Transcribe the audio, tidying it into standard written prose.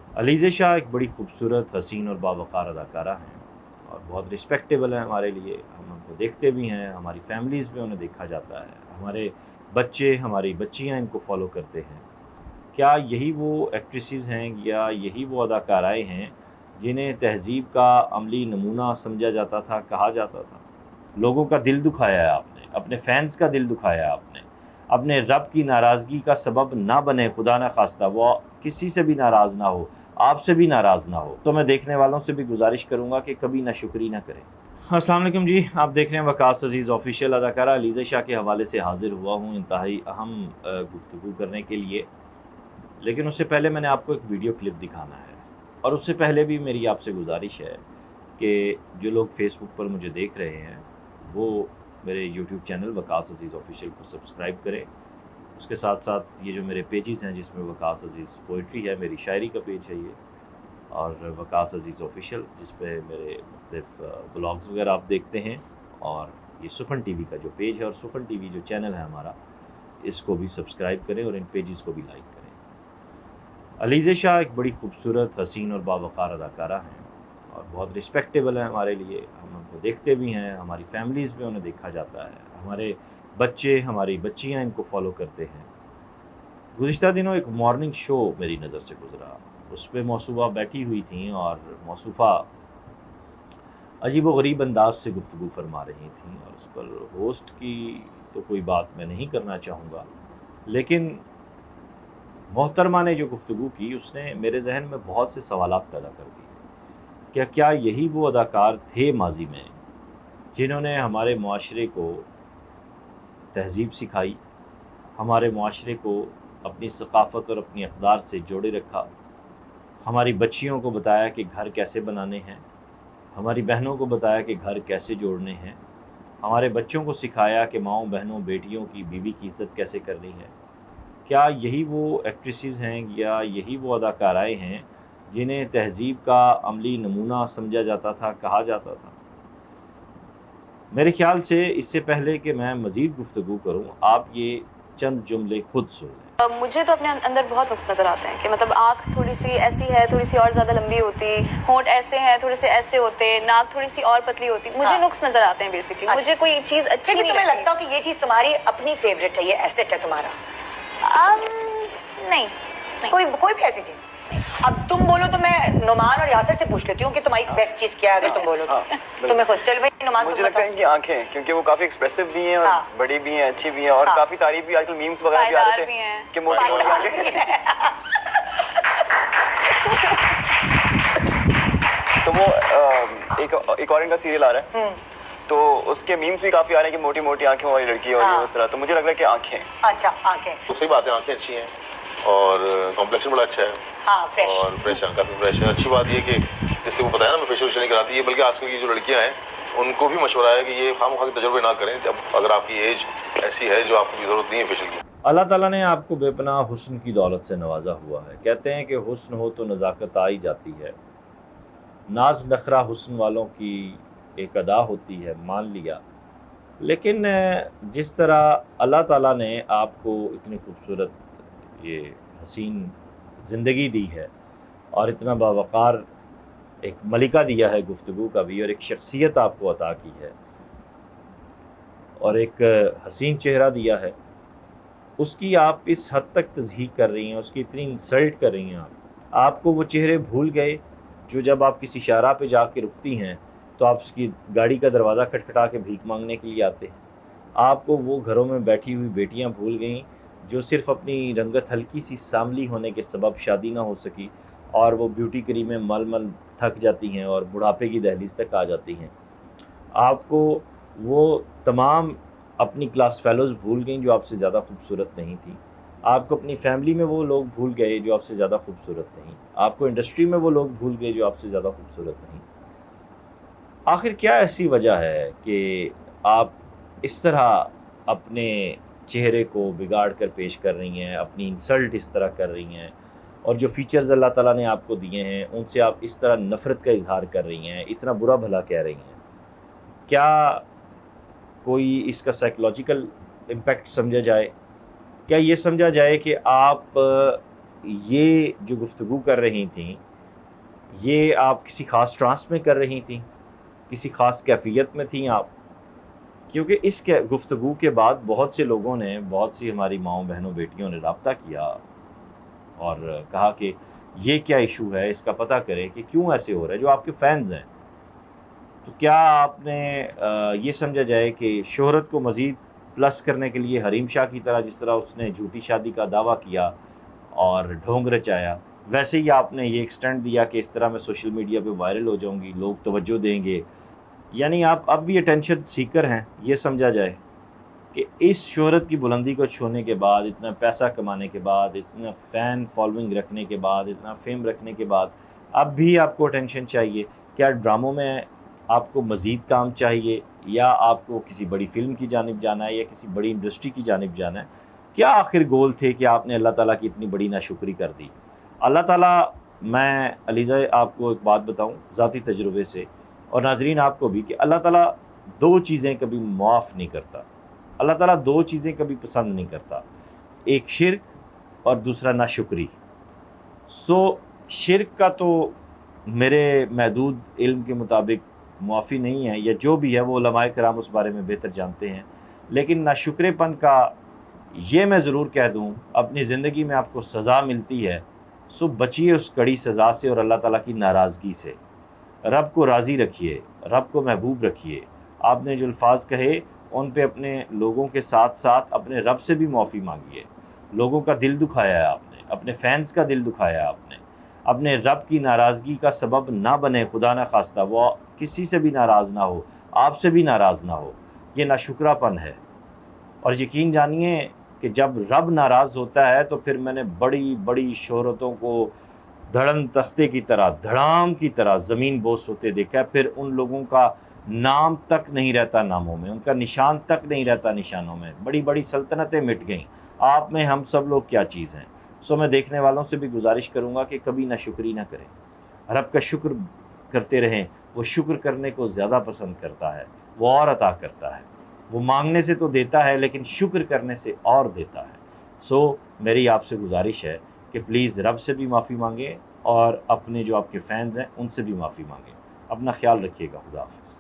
अलीज़ा शाह एक बड़ी खूबसूरत, हसीन और बावक़ार अदाकारा हैं और बहुत रिस्पेक्टेबल हैं हमारे लिए। हम उनको देखते भी हैं, हमारी फैमिलीज़ में उन्हें देखा जाता है, हमारे बच्चे, हमारी बच्चियाँ इनको फॉलो करते हैं। क्या यही वो एक्ट्रेसेस हैं या यही वो अदाकाराएँ हैं जिन्हें तहज़ीब का अमली नमूना समझा जाता था, कहा जाता था? लोगों का दिल दुखाया है आपने, अपने फैंस का दिल दुखाया है आपने, अपने रब की नाराज़गी का सबब ना बने, खुदा न खास्ता वो किसी से भी नाराज़ ना हो, आपसे भी नाराज़ ना हो। तो मैं देखने वालों से भी गुजारिश करूँगा कि कभी नाशुक्री ना करें। अस्सलाम वालेकुम जी, आप देख रहे हैं वकास अज़ीज़ ऑफिशियल। अदाकारा अलीज़ा शाह के हवाले से हाज़िर हुआ हूँ इंतहाई अहम गुफ्तगू करने के लिए। लेकिन उससे पहले मैंने आपको एक वीडियो क्लिप दिखाना है, और उससे पहले भी मेरी आपसे गुजारिश है कि जो लोग फेसबुक पर मुझे देख रहे हैं वो मेरे यूट्यूब चैनल वकास अज़ीज़ ऑफिशियल को सब्सक्राइब करें। उसके साथ साथ ये जो मेरे पेजेस हैं जिसमें वकास अज़ीज़ पोइट्री है, मेरी शायरी का पेज है ये, और वकास अज़ीज़ ऑफिशियल जिस पे मेरे मुख्तलिफ़ ब्लॉग्स वगैरह आप देखते हैं, और ये सुखन टीवी का जो पेज है और सुखन टीवी जो चैनल है हमारा, इसको भी सब्सक्राइब करें और इन पेजेस को भी लाइक करें। अलीज़ा शाह एक बड़ी खूबसूरत, हसीन और बावक़ार अदाकारा हैं और बहुत रिस्पेक्टेबल हैं हमारे लिए। हम उनको देखते भी हैं, हमारी फैमिलीज़ में उन्हें देखा जाता है, हमारे बच्चे, हमारी बच्चियाँ इनको फॉलो करते हैं। गुज़िश्ता दिनों एक मॉर्निंग शो मेरी नज़र से गुज़रा, उस पे मौसूफ़ा बैठी हुई थीं और मौसूफ़ा अजीब व गरीब अंदाज से गुफ्तगू फरमा रही थीं, और उस पर होस्ट की तो कोई बात मैं नहीं करना चाहूँगा, लेकिन मोहतरमा ने जो गुफ्तगू की उसने मेरे जहन में बहुत से सवालात पैदा कर दिए। क्या यही वो अदाकार थे माजी में जिन्होंने हमारे मुआशरे को तहज़ीब सिखाई, हमारे मुआशरे को अपनी सकाफ़त और अपनी अक़दार से जोड़े रखा, हमारी बच्चियों को बताया कि घर कैसे बनाने हैं, हमारी बहनों को बताया कि घर कैसे जोड़ने हैं, हमारे बच्चों को सिखाया कि माँओं, बहनों, बेटियों की, बीवी की इज़्ज़त कैसे करनी है? क्या यही वो एक्ट्रेसेस हैं या यही वो अदाकाराएँ हैं जिन्हें तहज़ीब का अमली नमूना समझा जाता था, कहा जाता था? मेरे ख़्याल से इससे पहले कि मैं मज़ीद गुफ्तगू करूँ, आप ये चंद जुमले खुद सुन लें। मुझे तो अपने अंदर बहुत नुक्स नज़र आते हैं कि मतलब आँख थोड़ी सी ऐसी है, थोड़ी सी और ज़्यादा लंबी होती, होंठ ऐसे हैं, थोड़े से ऐसे होते, नाक थोड़ी सी और पतली होती। मुझे नुक्स नज़र आते हैं बेसिकली। मुझे कोई चीज़ अच्छी नहीं तुम्हें लगती। लगता हो कि ये चीज़ तुम्हारी अपनी फेवरेट है, ये एसेट है तुम्हारा? नहीं, कोई भी ऐसी चीज़। अब तुम बोलो तो मैं नुमान और यासर से पूछ लेती हूँ कि तुम्हारी बेस्ट चीज़ क्या है, अगर तुम बोलो तो। तुम्हें खुद चल भाई नुमान, मुझे लगता है इनकी आंखें, क्योंकि वो काफी एक्सप्रेसिव भी हैं और बड़ी भी हैं, अच्छी भी हैं, और काफी तारीफ भी, आजकल मीम्स वगैरह भी आ रहे थे कि मोटी मोटी आंखें। तो वो एक और इनका सीरियल आ रहा है, तो उसके मीम्स भी काफी आ रहे हैं कि मोटी मोटी आंखें वाली लड़की और ये उस तरह। तो मुझे लग रहा है कि आंखें। अच्छा, आंखें तो सही बात है, आंखें अच्छी हैं और कॉम्प्लेक्शन बड़ा अच्छा है। फ्रेश और फ्रेश है, काफी फ्रेश है। अच्छी बात ये कि जिससे वो बताया ना, मैं फेशियल नहीं कराती है, बल्कि आजकल की जो लड़कियां हैं उनको भी मशवरा है कि ये खामखा के तजुर्बे ना करें, जब अगर आपकी एज ऐसी है जो आपको जरूरत नहीं है फेशियल की। अल्लाह ताला ने आपको बेपनाह हुस्न की दौलत से नवाजा हुआ है। कहते हैं कि हुस्न हो तो नज़ाकत आ ही जाती है। नाज नखरा हुस्न वालों की एक अदा होती है, मान लिया। लेकिन जिस तरह अल्लाह ताला ने आपको इतनी खूबसूरत ये हसीन ज़िंदगी दी है और इतना बावक़ार एक मलिका दिया है गुफ्तगू का भी, और एक शख्सियत आपको अता की है और एक हसीन चेहरा दिया है, उसकी आप इस हद तक तज़हीक कर रही हैं, उसकी इतनी इंसल्ट कर रही हैं आपको वो चेहरे भूल गए जो जब आप किसी शाहराह पे जाके रुकती हैं तो आप उसकी गाड़ी का दरवाज़ा खटखटा के भीख मांगने के लिए आते हैं। आपको वो घरों में बैठी हुई बेटियां भूल गईं जो सिर्फ़ अपनी रंगत हल्की सी सांवली होने के सबब शादी ना हो सकी, और वो ब्यूटी क्रीम में मल मल थक जाती हैं और बुढ़ापे की दहलीज तक आ जाती हैं। आपको वो तमाम अपनी क्लास फेलोज़ भूल गईं जो आपसे ज़्यादा खूबसूरत नहीं थी। आपको अपनी फैमिली में वो लोग भूल गए जो आपसे ज़्यादा खूबसूरत नहीं। आपको इंडस्ट्री में वो लोग भूल गए जो आपसे ज़्यादा खूबसूरत नहीं। आखिर क्या ऐसी वजह है कि आप इस तरह अपने चेहरे को बिगाड़ कर पेश कर रही हैं, अपनी इंसल्ट इस तरह कर रही हैं, और जो फ़ीचर्स अल्लाह ताला ने आपको दिए हैं उनसे आप इस तरह नफ़रत का इजहार कर रही हैं, इतना बुरा भला कह रही हैं? क्या कोई इसका साइकोलॉजिकल इम्पेक्ट समझा जाए? क्या ये समझा जाए कि आप یہ جو گفتگو کر رہی تھیں یہ آپ کسی خاص ٹرانس میں کر رہی تھیں، کسی خاص کیفیت میں تھیں آپ؟ کیونکہ اس گفتگو کے بعد بہت سے لوگوں نے، بہت سی ہماری ماؤں بہنوں بیٹیوں نے رابطہ کیا اور کہا کہ یہ کیا ایشو ہے، اس کا پتہ کریں کہ کیوں ایسے ہو رہا ہے، جو آپ کے فینز ہیں۔ تو کیا آپ نے یہ سمجھا جائے کہ شہرت کو مزید پلس کرنے کے لیے حریم شاہ کی طرح، جس طرح اس نے جھوٹی شادی کا دعویٰ کیا اور ڈھونگ رچایا، ویسے ہی آپ نے یہ ایکسٹینڈ دیا کہ اس طرح میں سوشل میڈیا پہ وائرل ہو جاؤں گی، لوگ توجہ دیں گے، یعنی آپ اب بھی اٹینشن سیکر ہیں، یہ سمجھا جائے کہ اس شہرت کی بلندی کو چھونے کے بعد، اتنا پیسہ کمانے کے بعد، اتنا فین فالوئنگ رکھنے کے بعد، اتنا فیم رکھنے کے بعد اب بھی آپ کو اٹینشن چاہیے؟ کیا ڈراموں میں آپ کو مزید کام چاہیے، یا آپ کو کسی بڑی فلم کی جانب جانا ہے، یا کسی بڑی انڈسٹری کی جانب جانا ہے؟ کیا آخر گول تھے کہ آپ نے اللہ تعالیٰ کی اتنی بڑی ناشکری کر دی؟ اللہ تعالیٰ، میں علیزہ آپ کو ایک بات بتاؤں ذاتی تجربے سے، اور ناظرین آپ کو بھی، کہ اللہ تعالیٰ دو چیزیں کبھی معاف نہیں کرتا، اللہ تعالیٰ دو چیزیں کبھی پسند نہیں کرتا، ایک شرک اور دوسرا ناشکری۔ شرک کا تو میرے محدود علم کے مطابق معافی نہیں ہے، یا جو بھی ہے وہ علماء کرام اس بارے میں بہتر جانتے ہیں، لیکن ناشکرے پن کا یہ میں ضرور کہہ دوں، اپنی زندگی میں آپ کو سزا ملتی ہے، بچیے اس کڑی سزا سے اور اللہ تعالیٰ کی ناراضگی سے۔ رب کو راضی رکھیے، رب کو محبوب رکھیے۔ آپ نے جو الفاظ کہے ان پہ اپنے لوگوں کے ساتھ ساتھ اپنے رب سے بھی معافی مانگیے۔ لوگوں کا دل دکھایا ہے آپ نے، اپنے فینس کا دل دکھایا ہے آپ نے، اپنے رب کی ناراضگی کا سبب نہ بنے، خدا نہ خواستہ وہ کسی سے بھی ناراض نہ ہو، آپ سے بھی ناراض نہ ہو، یہ ناشکرا پن ہے۔ اور یقین جانیے کہ جب رب ناراض ہوتا ہے تو پھر میں نے بڑی بڑی شہرتوں کو دھڑن تختے کی طرح، دھڑام کی طرح زمین بوس ہوتے دیکھا ہے، پھر ان لوگوں کا نام تک نہیں رہتا ناموں میں، ان کا نشان تک نہیں رہتا نشانوں میں، بڑی بڑی سلطنتیں مٹ گئیں۔ آپ میں ہم سب لوگ کیا چیز ہیں؟ میں دیکھنے والوں سے بھی گزارش کروں گا کہ کبھی ناشکری نہ کریں، رب کا شکر کرتے رہیں، وہ شکر کرنے کو زیادہ پسند کرتا ہے، وہ اور عطا کرتا ہے، وہ مانگنے سے تو دیتا ہے لیکن شکر کرنے سے اور دیتا ہے۔ میری آپ سے گزارش ہے کہ پلیز رب سے بھی معافی مانگیں اور اپنے جو آپ کے فینز ہیں ان سے بھی معافی مانگیں۔ اپنا خیال رکھیے گا، خدا حافظ۔